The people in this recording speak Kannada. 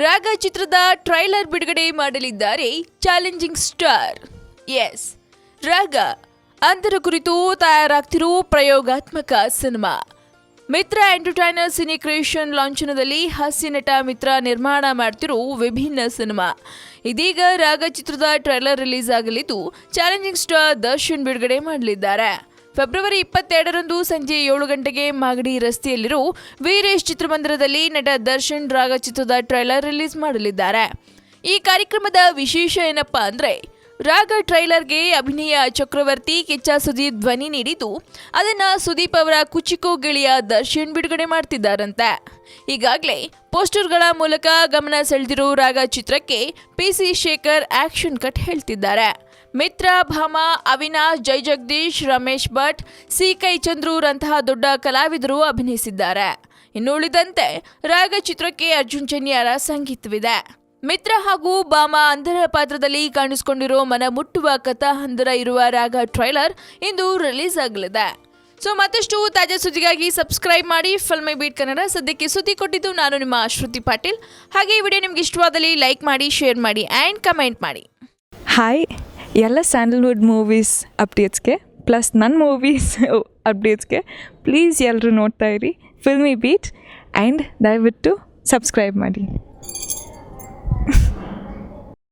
ರಾಗ ಚಿತ್ರದ ಟ್ರೈಲರ್ ಬಿಡುಗಡೆ ಮಾಡಲಿದ್ದಾರೆ ಚಾಲೆಂಜಿಂಗ್ ಸ್ಟಾರ್. ಎಸ್, ರಾಗ ಅಂತರ ಕುರಿತು ತಯಾರಾಗ್ತಿರೋ ಪ್ರಯೋಗಾತ್ಮಕ ಸಿನಿಮಾ. ಮಿತ್ರ ಎಂಟರ್ಟೈನರ್ ಸಿನಿ ಕ್ರಿಯೇಷನ್ ಲಾಂಛನದಲ್ಲಿ ಹಾಸ್ಯ ನಟ ಮಿತ್ರ ನಿರ್ಮಾಣ ಮಾಡ್ತಿರೋ ವಿಭಿನ್ನ ಸಿನಿಮಾ. ಇದೀಗ ರಾಗ ಚಿತ್ರದ ಟ್ರೈಲರ್ ರಿಲೀಸ್ ಆಗಲಿದ್ದು ಚಾಲೆಂಜಿಂಗ್ ಸ್ಟಾರ್ ದರ್ಶನ್ ಬಿಡುಗಡೆ ಮಾಡಲಿದ್ದಾರೆ. ಫೆಬ್ರವರಿ 22ರಂದು ಸಂಜೆ 7 ಗಂಟೆಗೆ ಮಾಗಡಿ ರಸ್ತೆಯಲ್ಲಿರೋ ವೀರೇಶ್ ಚಿತ್ರಮಂದಿರದಲ್ಲಿ ನಟ ದರ್ಶನ್ ರಾಗ ಚಿತ್ರದ ಟ್ರೈಲರ್ ರಿಲೀಸ್ ಮಾಡಲಿದ್ದಾರೆ. ಈ ಕಾರ್ಯಕ್ರಮದ ವಿಶೇಷ ಏನಪ್ಪಾ ಅಂದ್ರೆ, ರಾಗ ಟ್ರೈಲರ್ಗೆ ಅಭಿನಯ ಚಕ್ರವರ್ತಿ ಕಿಚ್ಚ ಸುದೀಪ್ ಧ್ವನಿ ನೀಡಿದ್ದು ಅದನ್ನ ಸುದೀಪ್ ಅವರ ಕುಚಿಕೋ ಗೆಳೆಯ ದರ್ಶನ್ ಬಿಡುಗಡೆ ಮಾಡ್ತಿದ್ದಾರಂತೆ. ಈಗಾಗಲೇ ಪೋಸ್ಟರ್ಗಳ ಮೂಲಕ ಗಮನ ಸೆಳೆದಿರೋ ರಾಗ ಚಿತ್ರಕ್ಕೆ PC ಶೇಖರ್ ಆಕ್ಷನ್ ಕಟ್ ಹೇಳ್ತಿದ್ದಾರೆ. ಮಿತ್ರ, ಭಾಮ, ಅವಿನಾಶ್, ಜೈ ಜಗದೀಶ್, ರಮೇಶ್ ಭಟ್, ಕೈ ಚಂದ್ರೂರಂತಹ ದೊಡ್ಡ ಕಲಾವಿದರು ಅಭಿನಯಿಸಿದ್ದಾರೆ. ಇನ್ನು ಉಳಿದಂತೆ ರಾಗ ಚಿತ್ರಕ್ಕೆ ಅರ್ಜುನ್ ಜನ್ಯಾರ ಸಂಗೀತವಿದೆ. ಮಿತ್ರ ಹಾಗೂ ಭಾಮ ಅಂಧರ ಪಾತ್ರದಲ್ಲಿ ಕಾಣಿಸಿಕೊಂಡಿರೋ ಮನ ಮುಟ್ಟುವ ಕಥಾ ಹಂದರ ಇರುವ ರಾಗ ಟ್ರೈಲರ್ ಇಂದು ರಿಲೀಸ್ ಆಗಲಿದೆ. ಸೊ ಮತ್ತಷ್ಟು ತಾಜಾ ಸುದ್ದಿಗಾಗಿ ಸಬ್ಸ್ಕ್ರೈಬ್ ಮಾಡಿ ಫಿಲ್ಮಿ ಬೀಟ್ ಕನ್ನಡ. ಸದ್ಯಕ್ಕೆ ಸುದ್ದಿ ಕೊಟ್ಟಿದ್ದು ನಾನು ನಿಮ್ಮ ಶ್ರುತಿ ಪಾಟೀಲ್. ಹಾಗೆ ಈ ವಿಡಿಯೋ ನಿಮ್ಗೆ ಇಷ್ಟವಾದಲ್ಲಿ ಲೈಕ್ ಮಾಡಿ, ಶೇರ್ ಮಾಡಿ ಆ್ಯಂಡ್ ಕಮೆಂಟ್ ಮಾಡಿ. ಹಾಯ್, ಎಲ್ಲ ಸ್ಯಾಂಡಲ್ವುಡ್ ಮೂವೀಸ್ ಅಪ್ಡೇಟ್ಸ್ಗೆ ಪ್ಲಸ್ ನನ್ನ ಮೂವೀಸ್ ಅಪ್ಡೇಟ್ಸ್ಗೆ ಪ್ಲೀಸ್ ಎಲ್ಲರೂ ನೋಡ್ತಾ ಇರಿ ಫಿಲ್ಮಿ ಬೀಟ್ ಆ್ಯಂಡ್ ದಯವಿಟ್ಟು ಸಬ್ಸ್ಕ್ರೈಬ್ ಮಾಡಿ.